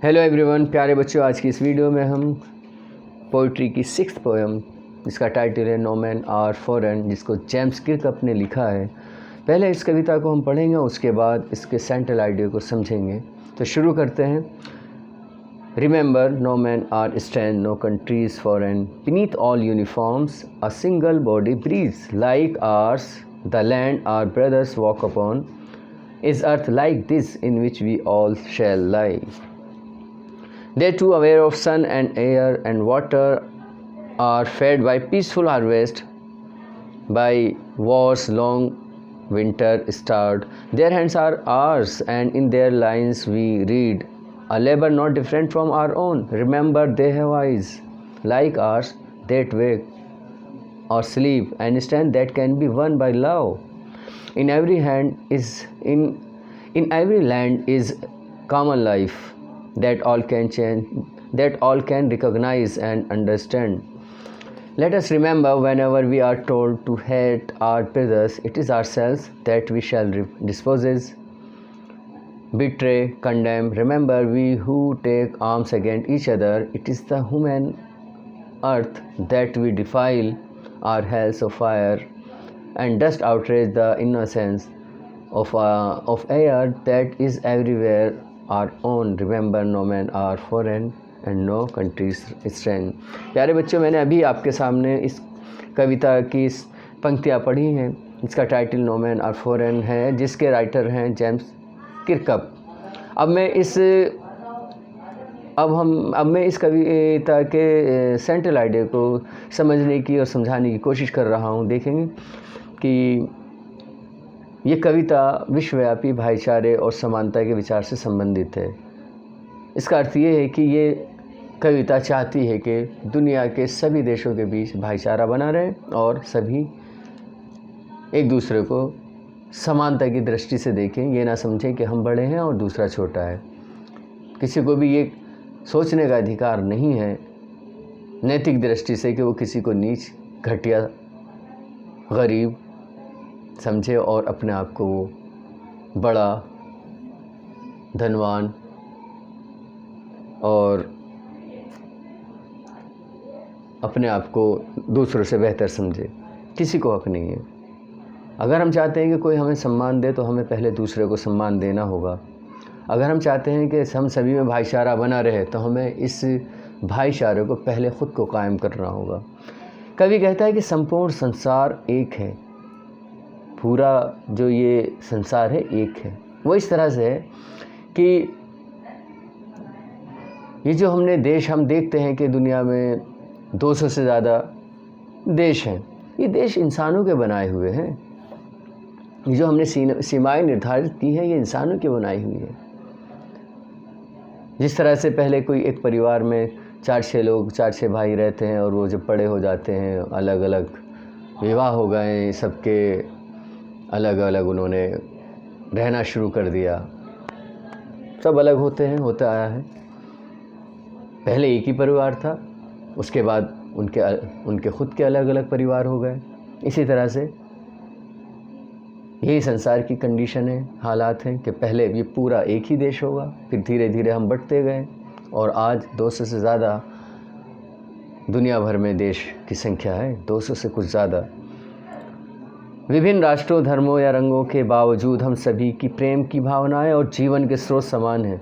Hello everyone, प्यारे बच्चों, आज की इस वीडियो में हम पोइट्री की 6th पोएम जिसका टाइटल है नो मैन आर फॉरेन, जिसको जेम्स किर्कअप ने लिखा है। पहले इस कविता को हम पढ़ेंगे, उसके बाद इसके सेंट्रल आइडिया को समझेंगे। तो शुरू करते हैं। Remember, no man are strange, no country is foreign, beneath all uniforms a single body breathes, like ours the land our brothers walk upon, is earth like this in which we all shall lie. They too aware of sun and air and water are fed by peaceful harvest, by war's long winter starved. Their hands are ours and in their lines we read a labor not different from our own. Remember they have eyes like ours that wake or sleep and stand that can be won by love. In every hand is in every land is common life that all can change, that all can recognize and understand. Let us remember whenever we are told to hate our brothers, it is ourselves that we shall dispose, betray, condemn. Remember, we who take arms against each other, it is the human earth that we defile, our hells of fire and dust outrage the innocence of air that is everywhere our own. Remember, no man are foreign and no countries strength. प्यारे बच्चों, मैंने अभी आपके सामने इस कविता की पंक्तियाँ पढ़ी हैं। इसका title no man are foreign है, जिसके राइटर हैं जेम्स किर्कअप। अब मैं इस कविता के सेंट्रल आइडिया को समझने की और समझाने की कोशिश कर रहा हूँ। देखेंगे कि ये कविता विश्वव्यापी भाईचारे और समानता के विचार से संबंधित है। इसका अर्थ ये है कि ये कविता चाहती है कि दुनिया के सभी देशों के बीच भाईचारा बना रहे और सभी एक दूसरे को समानता की दृष्टि से देखें। ये ना समझें कि हम बड़े हैं और दूसरा छोटा है। किसी को भी ये सोचने का अधिकार नहीं है नैतिक दृष्टि से कि वो किसी को नीच, घटिया, गरीब समझे और अपने आप को वो बड़ा, धनवान और अपने आप को दूसरों से बेहतर समझे। किसी को हक नहीं है। अगर हम चाहते हैं कि कोई हमें सम्मान दे तो हमें पहले दूसरे को सम्मान देना होगा। अगर हम चाहते हैं कि हम सभी में भाईचारा बना रहे तो हमें इस भाईचारे को पहले ख़ुद को कायम करना होगा। कवि कहता है कि संपूर्ण संसार एक है, पूरा जो ये संसार है एक है। वो इस तरह से है कि ये जो हम देखते हैं कि दुनिया में 200 से ज़्यादा देश हैं। ये देश इंसानों के बनाए हुए हैं। ये जो हमने सीमाएं निर्धारित की हैं, ये इंसानों की बनाई हुई है। जिस तरह से पहले कोई एक परिवार में 4-6 लोग, 4-6 भाई रहते हैं और वो जब बड़े हो जाते हैं, अलग अलग विवाह हो गए, सबके अलग अलग उन्होंने रहना शुरू कर दिया, सब अलग होता आया है। पहले एक ही परिवार था, उसके बाद उनके खुद के अलग अलग परिवार हो गए। इसी तरह से यही संसार की कंडीशन है, हालात हैं कि पहले ये पूरा एक ही देश होगा, फिर धीरे धीरे हम बढ़ते गए और आज 200 से ज़्यादा दुनिया भर में देश की संख्या है, 200 से कुछ ज़्यादा। विभिन्न राष्ट्रों, धर्मों या रंगों के बावजूद हम सभी की प्रेम की भावनाएं और जीवन के स्रोत समान हैं।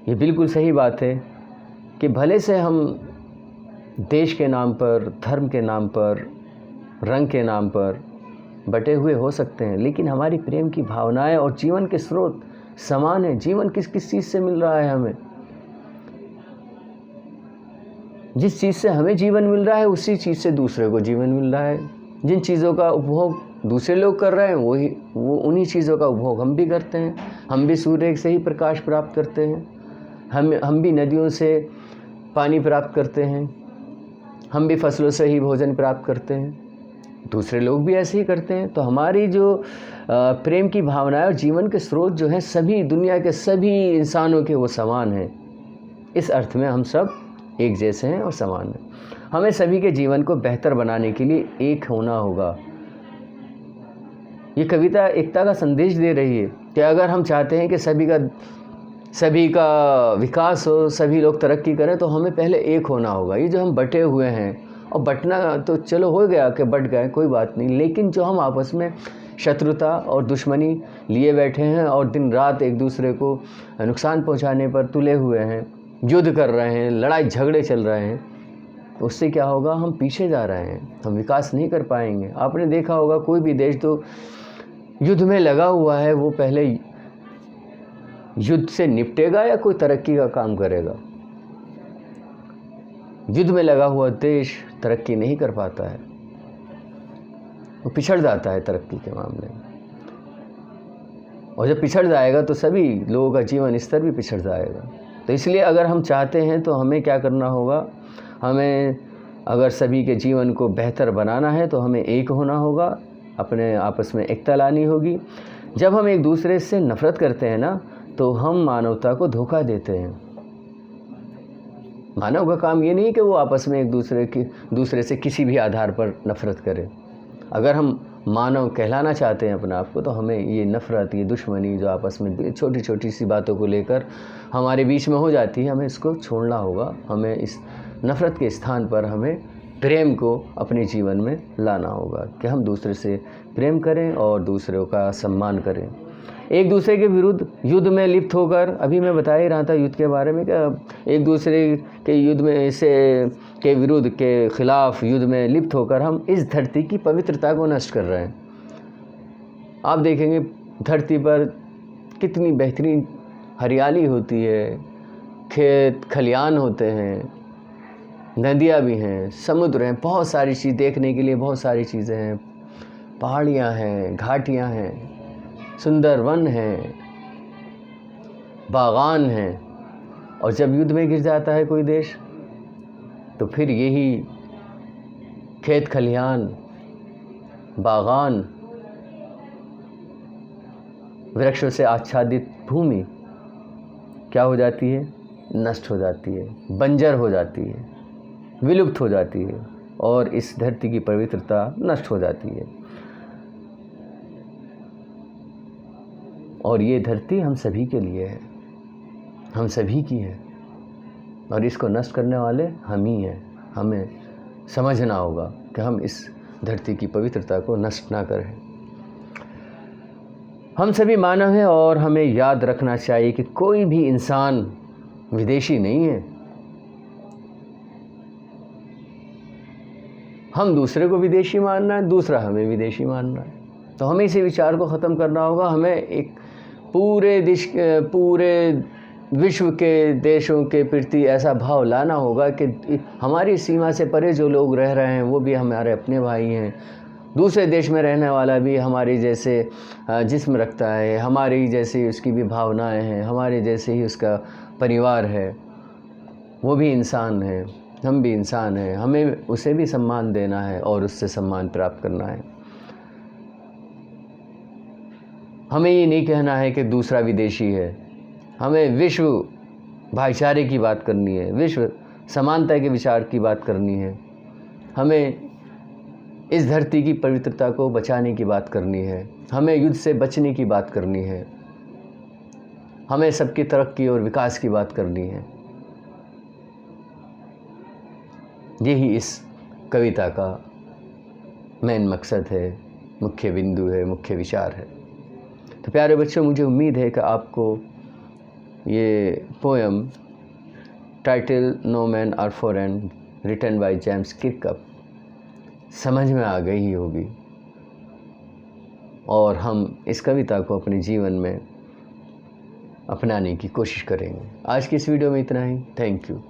ये बिल्कुल सही बात है कि भले से हम देश के नाम पर, धर्म के नाम पर, रंग के नाम पर बटे हुए हो सकते हैं, लेकिन हमारी प्रेम की भावनाएं और जीवन के स्रोत समान हैं। जीवन किस किस चीज़ से मिल रहा है हमें? जिस चीज़ से हमें जीवन मिल रहा है उसी चीज़ से दूसरे को जीवन मिल रहा है। जिन चीज़ों का उपभोग दूसरे लोग कर रहे हैं वो उन्हीं चीज़ों का उपभोग हम भी करते हैं। हम भी सूर्य से ही प्रकाश प्राप्त करते हैं, हम भी नदियों से पानी प्राप्त करते हैं, हम भी फसलों से ही भोजन प्राप्त करते हैं, दूसरे लोग भी ऐसे ही करते हैं। तो हमारी जो प्रेम की भावनाएं और जीवन के स्रोत जो हैं, सभी दुनिया के सभी इंसानों के वो समान हैं। इस अर्थ में हम सब एक जैसे हैं और समान हैं। हमें सभी के जीवन को बेहतर बनाने के लिए एक होना होगा। ये कविता एकता का संदेश दे रही है कि अगर हम चाहते हैं कि सभी का सभी का विकास हो, सभी लोग तरक्की करें, तो हमें पहले एक होना होगा। ये जो हम बटे हुए हैं, और बटना तो चलो हो गया कि बट गए, कोई बात नहीं, लेकिन जो हम आपस में शत्रुता और दुश्मनी लिए बैठे हैं और दिन रात एक दूसरे को नुकसान पहुंचाने पर तुले हुए हैं, युद्ध कर रहे हैं, लड़ाई झगड़े चल रहे हैं, तो उससे क्या होगा, हम पीछे जा रहे हैं, हम विकास नहीं कर पाएंगे। आपने देखा होगा कोई भी देश तो युद्ध में लगा हुआ है, वो पहले युद्ध से निपटेगा या कोई तरक्की का काम करेगा। युद्ध में लगा हुआ देश तरक्की नहीं कर पाता है, वो पिछड़ जाता है तरक्की के मामले में, और जब पिछड़ जाएगा तो सभी लोगों का जीवन स्तर भी पिछड़ जाएगा। तो इसलिए अगर हम चाहते हैं तो हमें क्या करना होगा, हमें अगर सभी के जीवन को बेहतर बनाना है तो हमें एक होना होगा, अपने आपस में एकता लानी होगी। जब हम एक दूसरे से नफ़रत करते हैं ना, तो हम मानवता को धोखा देते हैं। मानव का काम ये नहीं कि वो आपस में एक दूसरे से किसी भी आधार पर नफ़रत करे। अगर हम मानव कहलाना चाहते हैं अपने आप को, तो हमें ये नफ़रत, ये दुश्मनी जो आपस में छोटी छोटी सी बातों को लेकर हमारे बीच में हो जाती है, हमें इसको छोड़ना होगा। हमें इस नफ़रत के स्थान पर हमें प्रेम को अपने जीवन में लाना होगा कि हम दूसरे से प्रेम करें और दूसरों का सम्मान करें। एक दूसरे के विरुद्ध युद्ध में लिप्त होकर, अभी मैं बता ही रहा था युद्ध के बारे में, कि एक दूसरे के युद्ध में के विरुद्ध के खिलाफ युद्ध में लिप्त होकर हम इस धरती की पवित्रता को नष्ट कर रहे हैं। आप देखेंगे धरती पर कितनी बेहतरीन हरियाली होती है, खेत खलियान होते हैं, नदियाँ भी हैं, समुद्र हैं, बहुत सारी चीज़ देखने के लिए, बहुत सारी चीज़ें हैं, पहाड़ियाँ हैं, घाटियाँ हैं, सुंदर वन हैं, बागान हैं। और जब युद्ध में गिर जाता है कोई देश, तो फिर यही खेत खलिहान, बागान, वृक्षों से आच्छादित भूमि क्या हो जाती है, नष्ट हो जाती है, बंजर हो जाती है, विलुप्त हो जाती है, और इस धरती की पवित्रता नष्ट हो जाती है। और ये धरती हम सभी के लिए है, हम सभी की है, और इसको नष्ट करने वाले हम ही हैं। हमें समझना होगा कि हम इस धरती की पवित्रता को नष्ट ना करें। हम सभी मानव हैं, और हमें याद रखना चाहिए कि कोई भी इंसान विदेशी नहीं है। हम दूसरे को विदेशी मानना है, दूसरा हमें विदेशी मानना है। तो हमें इसी विचार को ख़त्म करना होगा। हमें एक पूरे विश्व के देशों के प्रति ऐसा भाव लाना होगा कि हमारी सीमा से परे जो लोग रह रहे हैं वो भी हमारे अपने भाई हैं। दूसरे देश में रहने वाला भी हमारी जैसे जिस्म रखता है, हमारी जैसी उसकी भी भावनाएं हैं, हमारे जैसे ही उसका परिवार है, वो भी इंसान है, हम भी इंसान हैं। हमें उसे भी सम्मान देना है और उससे सम्मान प्राप्त करना है। हमें ये नहीं कहना है कि दूसरा विदेशी है। हमें विश्व भाईचारे की बात करनी है, विश्व समानता के विचार की बात करनी है। हमें इस धरती की पवित्रता को बचाने की बात करनी है, हमें युद्ध से बचने की बात करनी है, हमें सबकी तरक्की और विकास की बात करनी है। यही इस कविता का मेन मकसद है, मुख्य बिंदु है, मुख्य विचार है। तो प्यारे बच्चों, मुझे उम्मीद है कि आपको ये poem title no man are foreign written by James Kirkup समझ में आ गई ही होगी, और हम इस कविता को अपने जीवन में अपनाने की कोशिश करेंगे। आज की इस वीडियो में इतना ही। Thank you.